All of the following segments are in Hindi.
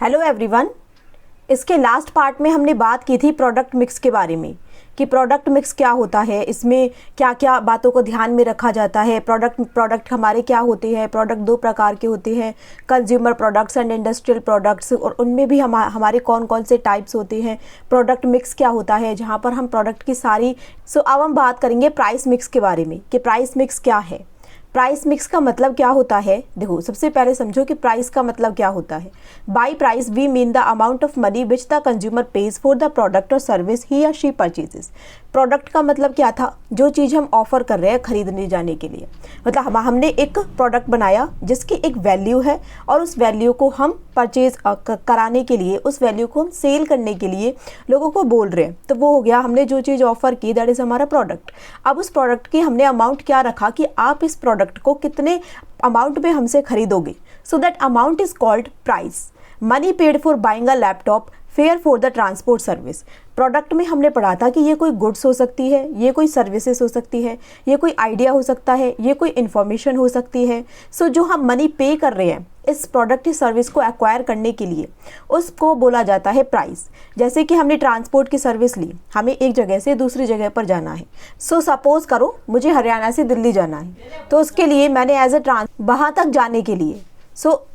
Hello everyone. इसके लास्ट पार्ट में हमने बात की थी प्रोडक्ट मिक्स के बारे में कि प्रोडक्ट मिक्स क्या होता है, इसमें क्या क्या बातों को ध्यान में रखा जाता है। प्रोडक्ट हमारे क्या होते हैं। प्रोडक्ट दो प्रकार के होते हैं, consumer products and industrial products, और उनमें भी हमारे कौन कौन से टाइप्स होते हैं। प्रोडक्ट मिक्स क्या होता है, जहाँ पर हम प्रोडक्ट की सारी अब हम बात करेंगे प्राइस मिक्स के बारे में कि प्राइस मिक्स क्या है। प्राइस मिक्स का मतलब क्या होता है। देखो, सबसे पहले समझो कि प्राइस का मतलब क्या होता है। By price we mean the amount of money which the consumer pays for the product और सर्विस ही या शी परचेजेस। प्रोडक्ट का मतलब क्या था, जो चीज़ हम ऑफर कर रहे हैं खरीदने जाने के लिए। मतलब हमने एक प्रोडक्ट बनाया जिसकी एक वैल्यू है और उस वैल्यू को हम परचेज कराने के लिए, उस वैल्यू को हम सेल करने के लिए लोगों को बोल रहे हैं। तो वो हो गया, हमने जो चीज़ ऑफर की, दैट इज़ हमारा प्रोडक्ट। अब उस प्रोडक्ट की हमने अमाउंट क्या रखा कि आप इस प्रोडक्ट को कितने अमाउंट में हमसे खरीदोगे। So that amount is called price. Money paid for buying a laptop, fair for the transport service. Product में हमने पढ़ा था कि ये कोई गुड्स हो सकती है, ये कोई सर्विसेज हो सकती है, ये कोई आइडिया हो सकता है, ये कोई इन्फॉर्मेशन हो सकती है। सो जो हम मनी पे कर रहे हैं इस प्रोडक्ट या सर्विस को एक्वायर करने के लिए, उसको बोला जाता है प्राइस। जैसे कि हमने ट्रांसपोर्ट की सर्विस ली, हमें एक जगह से दूसरी जगह पर जाना है। सो सपोज करो मुझे हरियाणा से दिल्ली जाना है, तो उसके लिए मैंने एज ए वहाँ तक जाने के लिए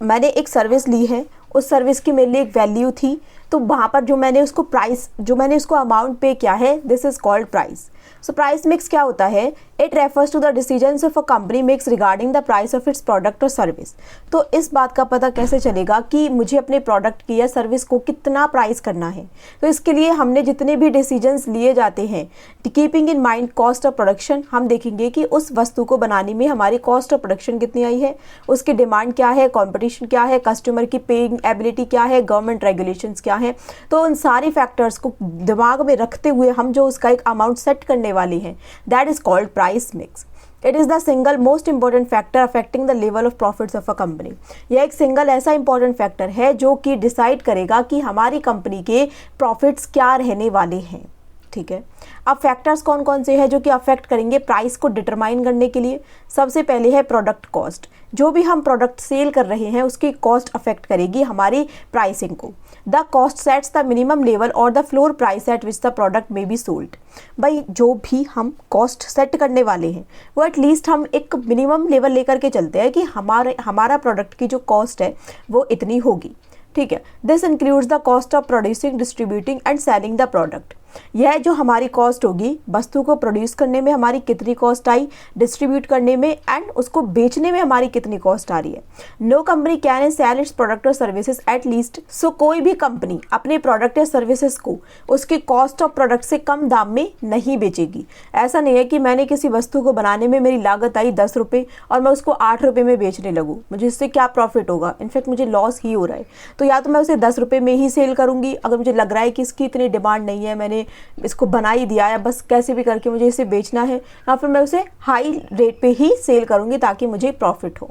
मैंने एक सर्विस ली है। उस सर्विस की मेरे लिए एक वैल्यू थी, तो वहाँ पर जो मैंने उसको अमाउंट पे किया है, this is called price. So price mix क्या होता है, it refers to the decisions of a company makes regarding the price of its product और सर्विस। तो इस बात का पता कैसे चलेगा कि मुझे अपने प्रोडक्ट की या सर्विस को कितना प्राइस करना है। तो इसके लिए हमने जितने भी डिसीजंस लिए जाते हैं, keeping in mind cost of production, हम देखेंगे कि उस वस्तु को बनाने में हमारी कॉस्ट ऑफ प्रोडक्शन कितनी आई है, उसकी डिमांड क्या है, कॉम्पिटिशन क्या है, कस्टमर की पेइंग एबिलिटी क्या है, गवर्नमेंट रेगुलेशंस क्या है। तो उन सारी फैक्टर्स को दिमाग में रखते हुए हम जो उसका एक अमाउंट सेट करने वाले हैं, that is called price mix. It is the single most important factor affecting the level of profits of a company. यह एक सिंगल ऐसा इंपॉर्टेंट फैक्टर है जो कि डिसाइड करेगा कि हमारी कंपनी के प्रॉफिट्स क्या रहने वाले हैं। ठीक है, अब फैक्टर्स कौन कौन से हैं जो कि अफेक्ट करेंगे प्राइस को डिटरमाइन करने के लिए। सबसे पहले है प्रोडक्ट कॉस्ट। जो भी हम प्रोडक्ट सेल कर रहे हैं उसकी कॉस्ट अफेक्ट करेगी हमारी प्राइसिंग को। The cost sets the minimum level और the floor price at which the product may be sold. भाई, जो भी हम कॉस्ट सेट करने वाले हैं वो एटलीस्ट हम एक मिनिमम लेवल लेकर के चलते हैं कि हमारा प्रोडक्ट की जो कॉस्ट है वो इतनी होगी। ठीक है, this includes the cost of producing, distributing and selling the product. यह जो हमारी कॉस्ट होगी, वस्तु को प्रोड्यूस करने में हमारी कितनी कॉस्ट आई, डिस्ट्रीब्यूट करने में एंड उसको बेचने में हमारी कितनी कॉस्ट आ रही है। No company can sell its product और सर्विसेज एट लीस्ट। सो कोई भी कंपनी अपने प्रोडक्ट या सर्विसेज को उसके कॉस्ट ऑफ प्रोडक्ट से कम दाम में नहीं बेचेगी। ऐसा नहीं है कि मैंने किसी वस्तु को बनाने में मेरी लागत आई 10 रुपये और मैं उसको 8 रुपये में बेचने लगूँ, मुझे इससे क्या प्रॉफिट होगा। इनफैक्ट मुझे लॉस ही हो रहा है। तो या तो मैं उसे 10 रुपये में ही सेल करूँगी अगर मुझे लग रहा है कि इसकी इतनी डिमांड नहीं है, मैंने इसको बना ही दिया या बस कैसे भी करके मुझे इसे बेचना है, या फिर मैं उसे हाई रेट पे ही सेल करूंगी ताकि मुझे प्रॉफिट हो।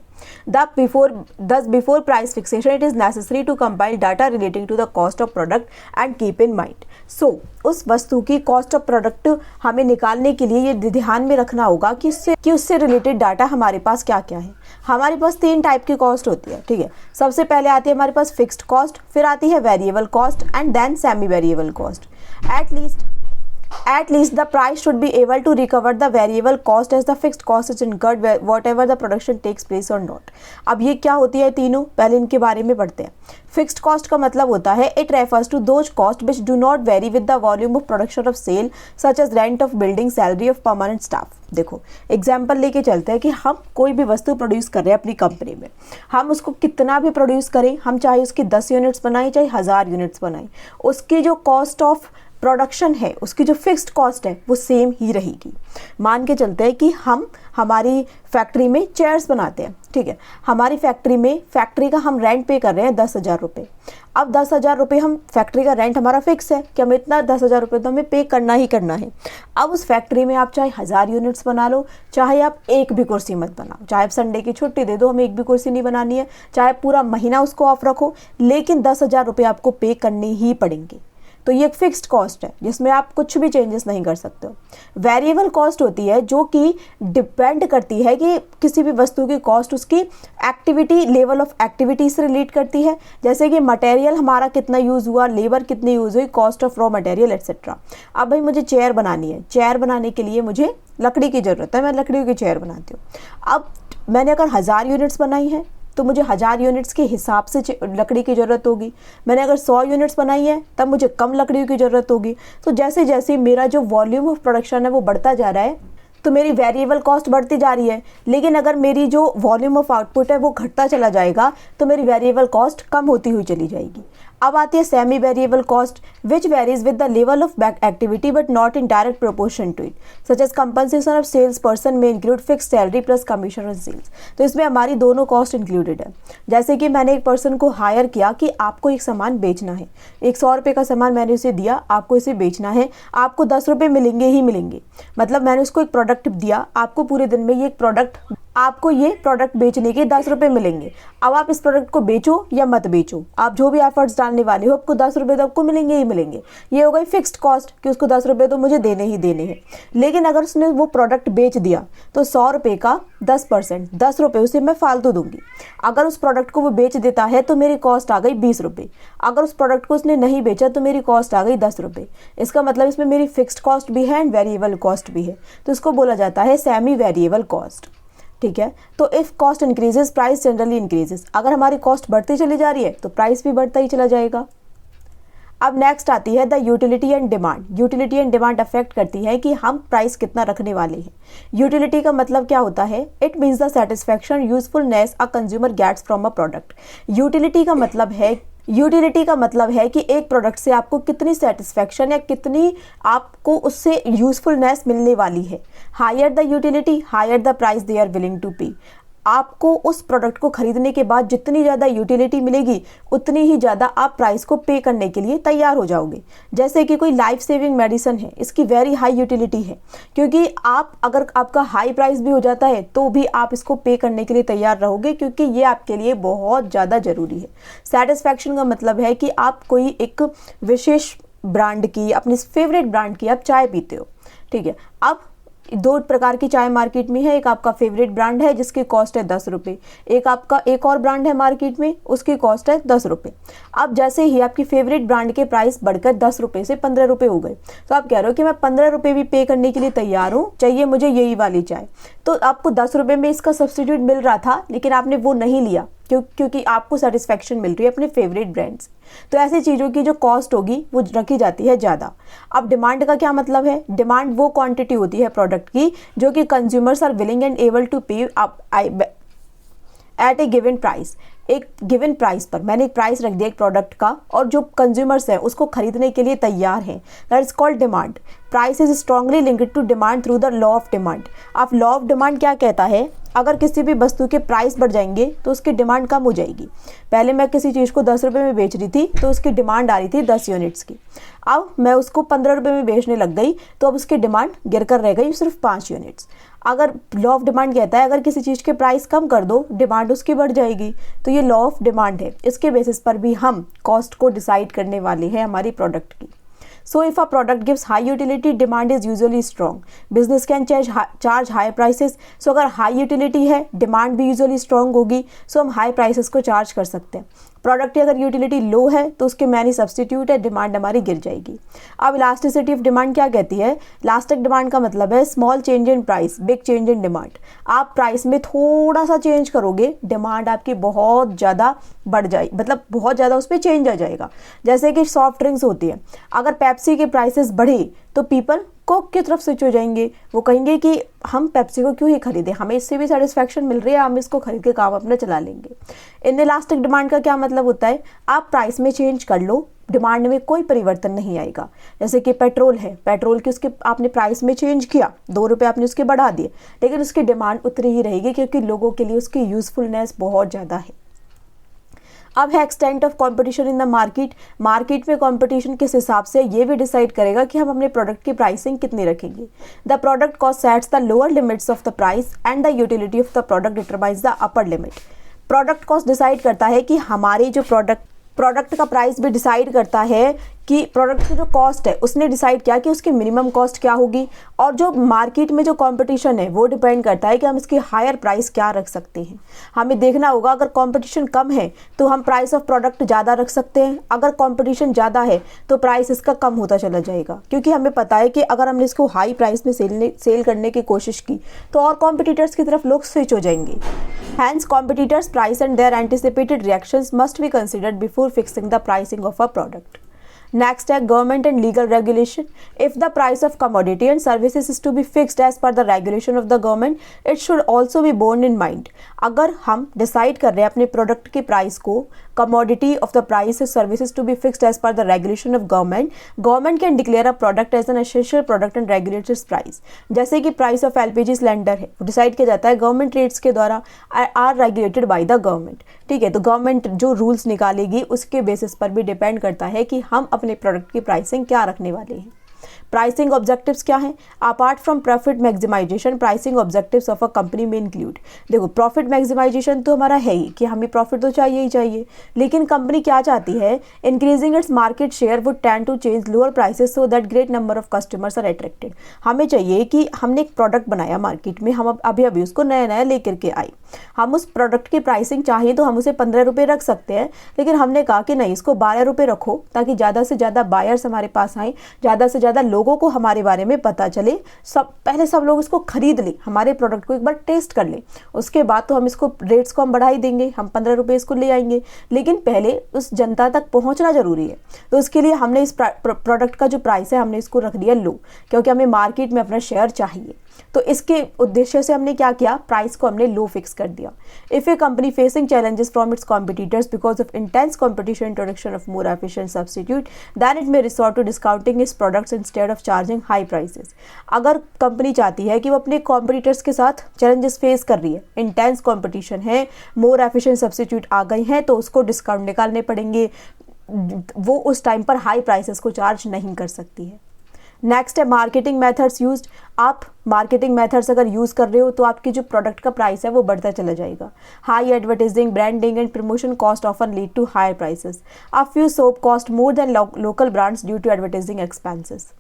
Before price fixation it is necessary to compile data relating to the cost of product and keep in mind. So उस वस्तु की कॉस्ट ऑफ प्रोडक्ट हमें निकालने के लिए ये ध्यान में रखना होगा कि उससे रिलेटेड डाटा हमारे पास क्या क्या है। हमारे पास 3 टाइप की कॉस्ट होती है। ठीक है, सबसे पहले आती है हमारे पास फिक्स्ड कॉस्ट, फिर आती है variable cost and then semi variable cost. At least the price should be able to recover the variable cost as the fixed cost is incurred whatever the production takes place or not। अब ये क्या होती है तीनों, पहले इनके बारे में पढ़ते हैं। फिक्स्ड कॉस्ट का मतलब होता है it refers to those cost which do not vary with the volume of production of sale such as rent of building, salary of permanent staff. देखो, एग्जाम्पल लेके चलते हैं कि हम कोई भी वस्तु प्रोड्यूस कर रहे हैं अपनी कंपनी में, हम उसको कितना भी प्रोड्यूस करें, हम चाहे उसकी 10 यूनिट्स बनाएं चाहे 1000 यूनिट्स बनाएं, उसकी जो कॉस्ट ऑफ प्रोडक्शन है, उसकी जो फिक्स्ड कॉस्ट है वो सेम ही रहेगी। मान के चलते हैं कि हम हमारी फैक्ट्री में चेयर्स बनाते हैं। ठीक है, हमारी फैक्ट्री का हम रेंट पे कर रहे हैं 10,000 रुपये। अब 10,000 रुपये हम फैक्ट्री का रेंट हमारा फिक्स है कि हमें इतना 10,000 रुपये तो हमें पे करना ही करना है। अब उस फैक्ट्री में आप चाहे 1000 यूनिट्स बना लो, चाहे आप एक भी कुर्सी मत बनाओ, चाहे आप संडे की छुट्टी दे दो, हमें एक भी कुर्सी नहीं बनानी है, चाहे पूरा महीना उसको ऑफ रखो, लेकिन 10,000 रुपये आपको पे करने ही पड़ेंगे। तो ये एक फिक्स्ड कॉस्ट है जिसमें आप कुछ भी चेंजेस नहीं कर सकते हो। वेरिएबल कॉस्ट होती है जो कि डिपेंड करती है कि किसी भी वस्तु की कॉस्ट उसकी एक्टिविटी, लेवल ऑफ एक्टिविटी से रिलेट करती है। जैसे कि मटेरियल हमारा कितना यूज़ हुआ, लेबर कितनी यूज़ हुई, cost of raw material etcetera. अब भाई मुझे चेयर बनानी है, चेयर बनाने के लिए मुझे लकड़ी की ज़रूरत है, मैं लकड़ी की चेयर बनाती हूँ। अब मैंने अगर 1000 यूनिट्स बनाई हैं तो मुझे 1000 यूनिट्स के हिसाब से लकड़ी की ज़रूरत होगी। मैंने अगर 100 यूनिट्स बनाई है तब मुझे कम लकड़ी की ज़रूरत होगी। तो जैसे जैसे मेरा जो वॉल्यूम ऑफ प्रोडक्शन है वो बढ़ता जा रहा है तो मेरी वेरिएबल कॉस्ट बढ़ती जा रही है। लेकिन अगर मेरी जो वॉल्यूम ऑफ आउटपुट है वो घटता चला जाएगा तो मेरी वेरिएबल कॉस्ट कम होती हुई चली जाएगी। अब आती है semi variable cost which varies with the level of back activity but not in direct proportion to it, such as compensation of sales person may include fix salary plus commission on sales. तो इसमें हमारी दोनों कॉस्ट इंक्लूडेड है। जैसे कि मैंने एक पर्सन को हायर किया कि आपको एक सामान बेचना है, एक 100 रुपये का सामान मैंने उसे दिया, आपको इसे बेचना है, आपको 10 रुपये मिलेंगे ही मिलेंगे। मतलब मैंने उसको एक प्रोडक्ट दिया, आपको पूरे दिन में आपको ये प्रोडक्ट बेचने के 10 रुपये मिलेंगे। अब आप इस प्रोडक्ट को बेचो या मत बेचो, आप जो भी एफर्ट्स डालने वाले हो आपको 10 रुपये तो आपको मिलेंगे ही मिलेंगे। ये हो गई फिक्स्ड कॉस्ट कि उसको 10 रुपये तो मुझे देने ही देने हैं। लेकिन अगर उसने वो प्रोडक्ट बेच दिया तो 100 रुपये का 10%, 10 रुपये उसे मैं फालतू दूंगी। अगर उस प्रोडक्ट को वो बेच देता है तो मेरी कॉस्ट आ गई 20 रुपये। अगर उस प्रोडक्ट को उसने नहीं बेचा तो मेरी कॉस्ट आ गई 10 रुपये। इसका मतलब इसमें मेरी फिक्स्ड कॉस्ट भी है एंड वेरिएबल कॉस्ट भी है, तो इसको बोला जाता है सेमी वेरिएबल कॉस्ट। ठीक है, तो if cost increases price generally increases. अगर हमारी कॉस्ट बढ़ती चली जा रही है तो प्राइस भी बढ़ता ही चला जाएगा। अब नेक्स्ट आती है the utility and demand. Utility and demand affect करती है कि हम प्राइस कितना रखने वाले हैं। यूटिलिटी का मतलब क्या होता है? It means the satisfaction usefulness a consumer gets from a product. Utility का मतलब है कि एक प्रोडक्ट से आपको कितनी सेटिस्फैक्शन या कितनी आपको उससे यूजफुलनेस मिलने वाली है। Higher the utility higher the price they are willing to pay. आपको उस प्रोडक्ट को खरीदने के बाद जितनी ज़्यादा यूटिलिटी मिलेगी उतनी ही ज़्यादा आप प्राइस को पे करने के लिए तैयार हो जाओगे। जैसे कि कोई लाइफ सेविंग मेडिसिन है, इसकी वेरी हाई यूटिलिटी है, क्योंकि अगर आपका हाई प्राइस भी हो जाता है तो भी आप इसको पे करने के लिए तैयार रहोगे, क्योंकि ये आपके लिए बहुत ज़्यादा ज़रूरी है। सेटिस्फैक्शन का मतलब है कि आप कोई एक विशेष ब्रांड की, अपनी फेवरेट ब्रांड की आप चाय पीते हो। ठीक है, अब 2 प्रकार की चाय मार्केट में है। एक आपका फेवरेट ब्रांड है जिसकी कॉस्ट है 10 रुपये, एक और ब्रांड है मार्केट में, उसकी कॉस्ट है 10 रुपये। अब जैसे ही आपकी फेवरेट ब्रांड के प्राइस बढ़कर 10 रुपये से 15 रुपये हो गए तो आप कह रहे हो कि मैं 15 रुपये भी पे करने के लिए तैयार हूँ, चाहिए मुझे यही वाली चाय। तो आपको 10 रुपये में इसका सब्स्टिट्यूट मिल रहा था लेकिन आपने वो नहीं लिया क्योंकि आपको सेटिस्फैक्शन मिल रही है अपने फेवरेट ब्रांड से। तो ऐसी चीज़ों की जो कॉस्ट होगी वो रखी जाती है ज़्यादा। अब डिमांड का क्या मतलब है? डिमांड वो क्वांटिटी होती है प्रोडक्ट की जो कि consumers are willing and able to pay at a given price. एक गिवन प्राइस पर मैंने एक प्राइस रख दिया एक प्रोडक्ट का और जो कंज्यूमर्स हैं उसको खरीदने के लिए तैयार हैं, that is called demand. Price is strongly linked to demand through the law of demand. अब लॉ ऑफ डिमांड क्या कहता है? अगर किसी भी वस्तु के प्राइस बढ़ जाएंगे तो उसकी डिमांड कम हो जाएगी। पहले मैं किसी चीज़ को 10 रुपये में बेच रही थी तो उसकी डिमांड आ रही थी 10 यूनिट्स की, अब मैं उसको 15 रुपये में बेचने लग गई तो अब उसकी डिमांड गिर कर रह गई सिर्फ 5 यूनिट्स। अगर लॉ ऑफ डिमांड कहता है अगर किसी चीज़ के प्राइस कम कर दो डिमांड उसकी बढ़ जाएगी, तो ये लॉ ऑफ डिमांड है। इसके बेसिस पर भी हम कॉस्ट को डिसाइड करने वाले हैं हमारी प्रोडक्ट की। So if a product gives high utility, demand is usually strong. Business can charge high prices. So अगर high utility है, demand भी usually strong होगी, so हम high prices को charge कर सकते हैं। प्रोडक्ट की अगर यूटिलिटी लो है तो उसके मैनी सब्सटीट्यूट है, डिमांड हमारी गिर जाएगी। अब इलास्टिसिटी ऑफ डिमांड क्या कहती है? इलास्टिक डिमांड का मतलब है small change in price big change in demand. आप प्राइस में थोड़ा सा चेंज करोगे डिमांड आपकी बहुत ज़्यादा बढ़ जाएगी, मतलब बहुत ज़्यादा उस पर चेंज आ जाएगा। जैसे कि सॉफ्ट ड्रिंक्स होती है, अगर पेप्सी के प्राइसेस बढ़े तो पीपल कोक की तरफ स्विच हो जाएंगे, वो कहेंगे कि हम पेप्सी को क्यों ही खरीदें, हमें इससे भी सेटिस्फैक्शन मिल रही है, हम इसको खरीद के काम अपना चला लेंगे। इन इलास्टिक डिमांड का क्या मतलब होता है? आप प्राइस में चेंज कर लो, डिमांड में कोई परिवर्तन नहीं आएगा। जैसे कि पेट्रोल है, पेट्रोल की उसके आपने प्राइस में चेंज किया, 2 रुपये आपने उसके बढ़ा दिए, लेकिन उसकी डिमांड उतनी ही रहेगी क्योंकि लोगों के लिए उसकी यूजफुलनेस बहुत ज़्यादा है। अब है extent of competition in the market में कंपटीशन किस हिसाब से ये भी डिसाइड करेगा कि हम अपने प्रोडक्ट की प्राइसिंग कितनी रखेंगे। The product cost sets the lower limits of the price and the utility of the product determines the upper limit. Product cost decide करता है कि हमारी जो प्रोडक्ट का प्राइस भी डिसाइड करता है कि प्रोडक्ट की जो कॉस्ट है उसने डिसाइड किया कि उसकी मिनिमम कॉस्ट क्या होगी, और जो मार्केट में जो कंपटीशन है वो डिपेंड करता है कि हम इसकी हायर प्राइस क्या रख सकते हैं। हमें देखना होगा, अगर कंपटीशन कम है तो हम प्राइस ऑफ प्रोडक्ट ज़्यादा रख सकते हैं, अगर कंपटीशन ज़्यादा है तो प्राइस इसका कम होता चला जाएगा, क्योंकि हमें पता है कि अगर हमने इसको हाई प्राइस में सेल करने की कोशिश की तो और कॉम्पिटिटर्स की तरफ लोग स्विच हो जाएंगे। Hence, competitors' price and their anticipated reactions must be considered before fixing the pricing of a product. Next है government and legal regulation. If the price of commodity and services is to be fixed as per the regulation of the government, it should also be borne in mind. अगर हम डिसाइड कर रहे हैं अपने प्रोडक्ट की प्राइस को, commodity of the price is services to be fixed as per the regulation of government can declare a product as an essential product and regulate its price. जैसे कि प्राइस ऑफ LPG सिलेंडर है, वो डिसाइड किया जाता है गवर्नमेंट रेट्स के द्वारा, are regulated by the government. ठीक है, तो गवर्नमेंट जो रूल्स निकालेगी उसके बेसिस पर भी डिपेंड करता है कि हम अपने प्रोडक्ट की प्राइसिंग क्या रखने वाले हैं। प्राइसिंग ऑब्जेक्टिव्स क्या हैं? Apart from profit maximisation, pricing objectives of a company में इंक्लूड, देखो प्रॉफिट मैक्सिमाइजेशन तो हमारा है ही कि हमें प्रॉफिट तो चाहिए ही चाहिए, लेकिन कंपनी क्या चाहती है? Increasing its market share would tend to change lower prices so that great number of customers are attracted. हमें चाहिए कि हमने एक प्रोडक्ट बनाया मार्केट में, हम अभी उसको नया नया लेकर के आए, हम उस प्रोडक्ट की प्राइसिंग चाहिए तो हम उसे 15 रुपये रख सकते हैं, लेकिन हमने कहा कि नहीं, इसको 12 रुपये रखो ताकि ज़्यादा से ज़्यादा बायर्स हमारे पास आए, ज़्यादा से ज़्यादा लोगों को हमारे बारे में पता चले, पहले सब लोग इसको खरीद लें, हमारे प्रोडक्ट को एक बार टेस्ट कर लें, उसके बाद तो हम इसको रेट्स को हम बढ़ा ही देंगे, हम 15 रुपये इसको ले आएंगे, लेकिन पहले उस जनता तक पहुंचना जरूरी है। तो उसके लिए हमने इस प्रोडक्ट का जो प्राइस है हमने इसको रख दिया लो, क्योंकि हमें मार्केट में अपना शेयर चाहिए। तो इसके उद्देश्य से हमने क्या किया? प्राइस को हमने लो फिक्स कर दिया। If a company facing challenges from its competitors because of intense competition, introduction of more efficient substitute, then it may resort to discounting its products instead of charging high prices. अगर कंपनी चाहती है कि वो अपने कॉम्पिटिटर्स के साथ चैलेंजेस फेस कर रही है, इंटेंस कॉम्पिटिशन है, मोर एफिशिएंट सब्स्टिट्यूट आ गई हैं, तो उसको डिस्काउंट निकालने पड़ेंगे, वो उस टाइम पर हाई प्राइसेस को चार्ज नहीं कर सकती है। नेक्स्ट है मार्केटिंग मेथड्स यूज्ड। आप मार्केटिंग मेथड्स अगर यूज़ कर रहे हो तो आपकी जो प्रोडक्ट का प्राइस है वो बढ़ता चला जाएगा। High advertising, branding and promotion cost often lead to higher prices. A few soap cost more than local brands due to advertising expenses.